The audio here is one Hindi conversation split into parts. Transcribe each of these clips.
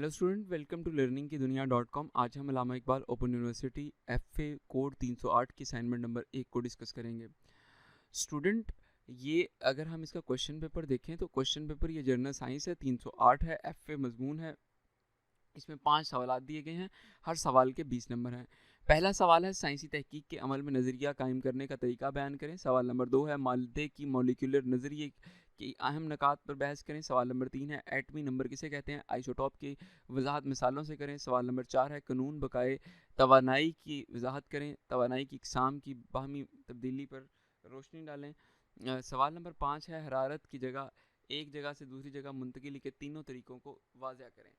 Hello student, welcome to learning की दुनिया .com। आज हम Allama Iqbal open university FA code 308 की असाइनमेंट नंबर 1 को डिस्कस करेंगे। स्टूडेंट, ये अगर हम इसका क्वेश्चन पेपर देखें तो क्वेश्चन पेपर ये जनरल साइंस है, 308 है, FA मजमून है। इसमें 5 सवाल दिए गए हैं, हर सवाल के 20 नंबर हैं। पहला सवाल है साइंसी तहकीक के अमल में नज़रिया कायम करने का तरीका बयान करें। सवाल नंबर 2 है मादे की मॉलिक्यूलर नज़रिए की अहम नकात पर बहस करें। सवाल नंबर 3 है एटमी नंबर किसे कहते हैं, आइसोटॉप की वजाहत मिसालों से करें। सवाल नंबर 4 है कानून बकाए तवानाई की वजाहत करें, तवानाई की इकसाम की बाहमी तब्दीली पर रोशनी डालें। सवाल नंबर 5 है हरारत की जगह एक जगह से दूसरी जगह मुंतकिली के तीनों तरीकों को वाज़ह करें।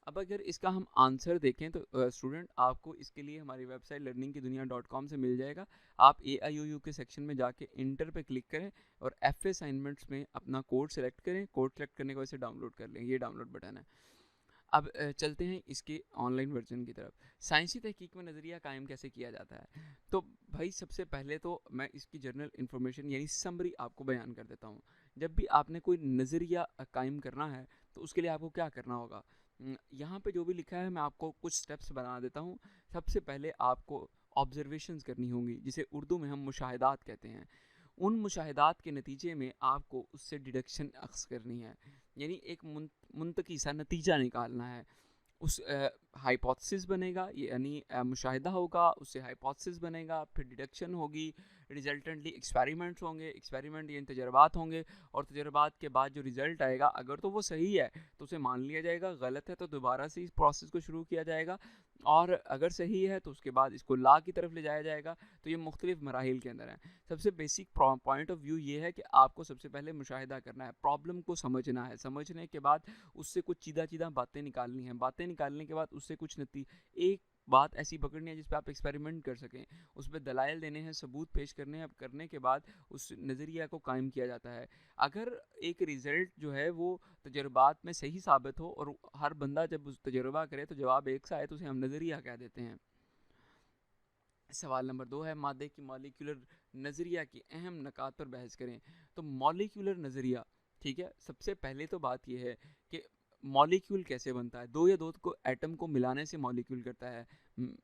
अब अगर इसका हम आंसर देखें तो स्टूडेंट आपको इसके लिए हमारी वेबसाइट लर्निंग की दुनिया .com से मिल जाएगा। आप AIOU के सेक्शन में जाके इंटर पे क्लिक करें और FA असाइनमेंट्स में अपना कोड सेलेक्ट करें। कोड सेलेक्ट करने के बाद इसे डाउनलोड कर लें, ये डाउनलोड बटन है। अब चलते हैं इसके ऑनलाइन वर्जन की तरफ। साइंसी तहकीक में नज़रिया कायम कैसे किया जाता है, तो भाई सबसे पहले तो मैं इसकी जर्नल इन्फॉर्मेशन यानी समरी आपको बयान कर देता हूँ। जब भी आपने कोई नज़रिया कायम करना है तो उसके लिए आपको क्या करना होगा, यहाँ पे जो भी लिखा है मैं आपको कुछ स्टेप्स बना देता हूँ। सबसे पहले आपको ऑब्जर्वेशंस करनी होंगी, जिसे उर्दू में हम मुशाहिदात कहते हैं। उन मुशाहिदात के नतीजे में आपको उससे डिडक्शन अख्स करनी है, यानी एक मुंतकी सा नतीजा निकालना है। उस हाइपोथेसिस बनेगा, यानी मुशाहिदा होगा, उससे हाइपोथेसिस बनेगा, फिर डिडक्शन होगी, रिजल्टेंटली एक्सपेरिमेंट्स होंगे, एक्सपेरिमेंट यानी तजर्बात होंगे, और तजर्बात के बाद जो रिज़ल्ट आएगा अगर तो वो सही है तो उसे मान लिया जाएगा, गलत है तो दोबारा से इस प्रोसेस को शुरू किया जाएगा, और अगर सही है तो उसके बाद इसको ला की तरफ ले जाया जाएगा। तो ये मुख्तलिफ मराहिल के अंदर है। सबसे बेसिक पॉइंट ऑफ व्यू ये है कि आपको सबसे पहले मुशाहिदा करना है, प्रॉब्लम को समझना है, समझने के बाद उससे कुछ सीधा सीधा बातें निकालनी है, बातें निकालने के बाद उससे कुछ एक बात ऐसी पकड़नी है जिस पे आप एक्सपेरिमेंट कर सकें, उस पर दलाइल देने हैं, सबूत पेश करने हैं। करने के बाद उस नज़रिया को कायम किया जाता है। अगर एक रिज़ल्ट जो है वो तजर्बात में सही साबित हो और हर बंदा जब उस तजर्बा करे तो जवाब एक सा आए तो उसे हम नज़रिया कह देते हैं। सवाल नंबर 2 है मादे की मॉलिक्यूलर नज़रिया की अहम नकात पर बहस करें। तो मॉलिक्यूलर नज़रिया, ठीक है, सबसे पहले तो बात यह है कि मॉलिक्यूल कैसे बनता है। दो या दो को एटम को मिलाने से मॉलिक्यूल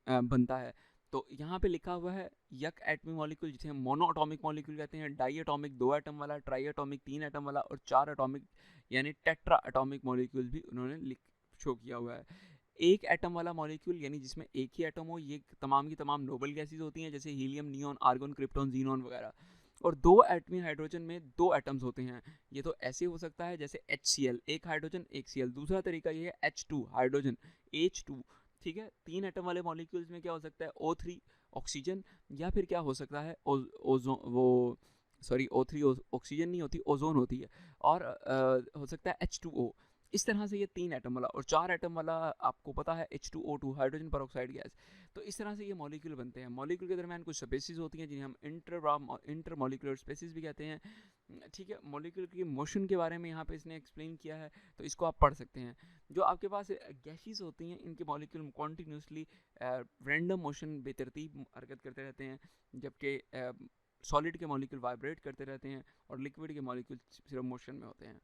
बनता है। तो यहाँ पे लिखा हुआ है यक एटमी मॉलिक्यूल, जिसे हम मोनो एटॉमिक मॉलिक्यूल कहते हैं, डाई एटॉमिक 2 एटम वाला, ट्राई एटॉमिक 3 एटम वाला, और 4 एटॉमिक यानी टेट्रा एटॉमिक मॉलिक्यूल भी उन्होंने शो किया हुआ है। एक एटम वाला मॉलिक्यूल यानी जिसमें एक ही एटम हो, ये तमाम की तमाम नोबल गैसेज होती हैं, जैसे helium, neon, argon, krypton, xenon वगैरह। और दो एटमी हाइड्रोजन में 2 एटम्स होते हैं। ये तो ऐसे हो सकता है जैसे HCl, एक हाइड्रोजन एक Cl। दूसरा तरीका ये है H2 हाइड्रोजन H2, ठीक है। 3 एटम वाले मॉलिक्यूल्स में क्या हो सकता है, O3 ऑक्सीजन, या फिर क्या हो सकता है ओजोन, वो सॉरी O3 ऑक्सीजन नहीं होती, ओजोन होती है, और हो सकता है H2O। इस तरह से ये 3 एटम वाला, और 4 एटम वाला आपको पता है H2O2 हाइड्रोजन परऑक्साइड गैस। तो इस तरह से ये मॉलिक्यूल बनते हैं। मॉलिक्यूल के दरमियान कुछ स्पेसीज होती हैं जिन्हें हम इंटर मॉलिक्यूलर स्पेसीज भी कहते हैं, ठीक है। मॉलिक्यूल की मोशन के बारे में यहाँ पे इसने एक्सप्लेन किया है, तो इसको आप पढ़ सकते हैं। जो आपके पास गैसेस होती हैं, इनके मॉलिक्यूल कॉन्टीन्यूसली रैंडम मोशन बेतरतीब हरकत करते रहते हैं, जबकि सॉलिड के मॉलिक्यूल वाइब्रेट करते रहते हैं और लिक्विड के मॉलिक्यूल सिर्फ मोशन में होते हैं।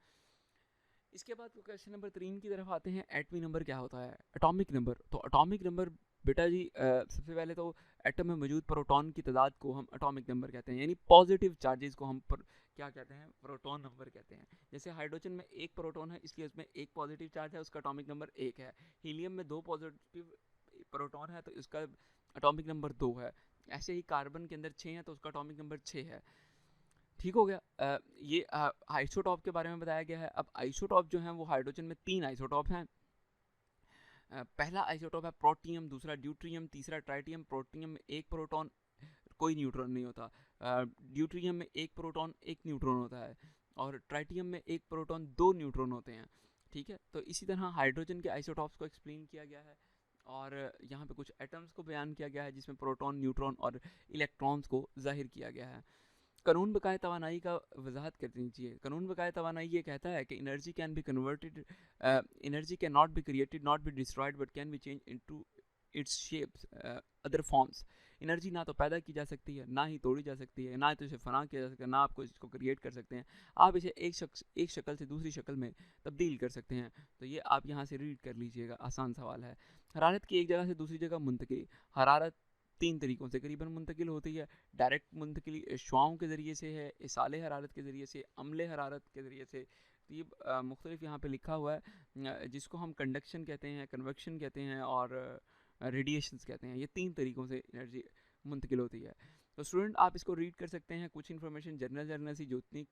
इसके बाद क्वेश्चन नंबर 3 की तरफ आते हैं। एटमी नंबर क्या होता है, एटॉमिक नंबर। तो एटॉमिक नंबर बेटा जी, सबसे पहले तो एटम में मौजूद प्रोटॉन की तादाद को हम एटॉमिक नंबर कहते हैं, यानी पॉजिटिव चार्जेस को हम क्या कहते हैं, प्रोटॉन नंबर कहते हैं। जैसे हाइड्रोजन में एक प्रोटॉन है, इसलिए उसमें एक पॉजिटिव चार्ज है, उसका एटॉमिक नंबर 1 है। हीलियम में 2 पॉजिटिव प्रोटॉन है तो इसका एटॉमिक नंबर 2 है। ऐसे ही कार्बन के अंदर 6 है तो उसका एटॉमिक नंबर 6 है। ठीक हो गया। ये आइसोटॉप के बारे में बताया गया है। अब आइसोटॉप जो है वो हाइड्रोजन में 3 आइसोटॉप हैं। पहला आइसोटॉप है प्रोटियम, दूसरा ड्यूट्रियम, तीसरा ट्राइटियम। प्रोटियम में एक प्रोटॉन, कोई न्यूट्रॉन नहीं होता। ड्यूट्रियम में एक प्रोटॉन एक न्यूट्रॉन होता है, और ट्राइटियम में एक प्रोटॉन 2 न्यूट्रॉन होते हैं, ठीक है। तो इसी तरह हाइड्रोजन के आइसोटॉप्स को एक्सप्लेन किया गया है, और यहाँ पे कुछ एटम्स को बयान किया गया है जिसमें प्रोटॉन, न्यूट्रॉन और इलेक्ट्रॉन्स को जाहिर किया गया है। कानून बकाए तवानाई का वजाहत करनी चाहिए। कानून बकाए तवानाई ये कहता है कि energy can be converted, energy can not be created, not be destroyed, but can be change into its shapes, other forms. Energy ना तो पैदा की जा सकती है, ना ही तोड़ी जा सकती है, ना तो इसे फना किया जा सकता है, ना आपको इसको क्रिएट कर सकते हैं। आप इसे एक शक्ल से दूसरी शक्ल में तब्दील कर सकते हैं। तो ये आप यहाँ से रीड कर लीजिएगा, आसान सवाल है। हरारत की एक जगह से दूसरी जगह मुंतकिली। हरारत 3 तरीक़ों से करीबन मुंतकिल होती है। डायरेक्ट मुंतकिली शुआओं के ज़रिए से है, इसाले हरारत के ज़रिए से, अम्ले हरारत के ज़रिए से। तो ये मुख्तलिफ यहाँ पे लिखा हुआ है, जिसको हम कंडक्शन कहते हैं, कन्वेक्शन कहते हैं और रेडिएशंस कहते हैं। ये 3 तरीक़ों से एनर्जी मुंतकिल होती है। तो स्टूडेंट आप इसको रीड कर सकते हैं। कुछ इन्फॉर्मेशन जनरल सी जो इतनी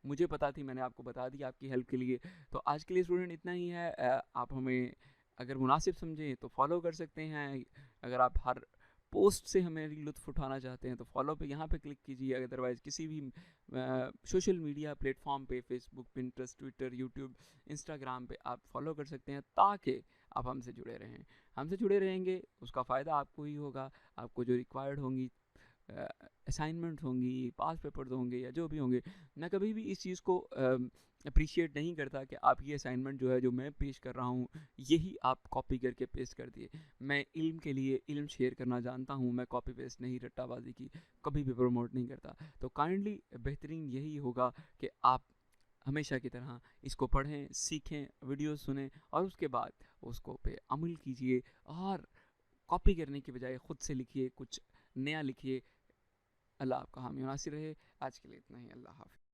मुझे पता थी मैंने आपको बता दी आपकी हेल्प के लिए। तो आज के लिए स्टूडेंट इतना ही है। आप हमें अगर मुनासिब समझें तो फॉलो कर सकते हैं। अगर आप हर पोस्ट से हमें लुत्फ़ उठाना चाहते हैं तो फॉलो पे यहाँ पे क्लिक कीजिए। अदरवाइज़ किसी भी सोशल मीडिया प्लेटफॉर्म पे, Facebook, Pinterest, Twitter, YouTube, Instagram पे आप फॉलो कर सकते हैं, ताकि आप हमसे जुड़े रहें। हमसे जुड़े रहेंगे उसका फ़ायदा आपको ही होगा। आपको जो रिक्वायर्ड होंगी असाइनमेंट होंगी, पास पेपर्स होंगे या जो भी होंगे, मैं कभी भी इस चीज़ को अप्रिशिएट नहीं करता कि आप ये असाइनमेंट जो है जो मैं पेश कर रहा हूँ यही आप कॉपी करके पेस्ट कर दिए। मैं इल्म के लिए इल्म शेयर करना जानता हूँ, मैं कॉपी पेस्ट नहीं, रट्टाबाजी की कभी भी प्रमोट नहीं करता। तो काइंडली बेहतरीन यही होगा कि आप हमेशा की तरह इसको पढ़ें, सीखें, वीडियो सुनें और उसके बाद उसको पे अमल कीजिए और कॉपी करने के बजाय ख़ुद से लिखिए, कुछ नया लिखिए। अल्लाह आपका हामी नासिर रहे। आज के लिए इतना ही। अल्लाह हाफ़िज़।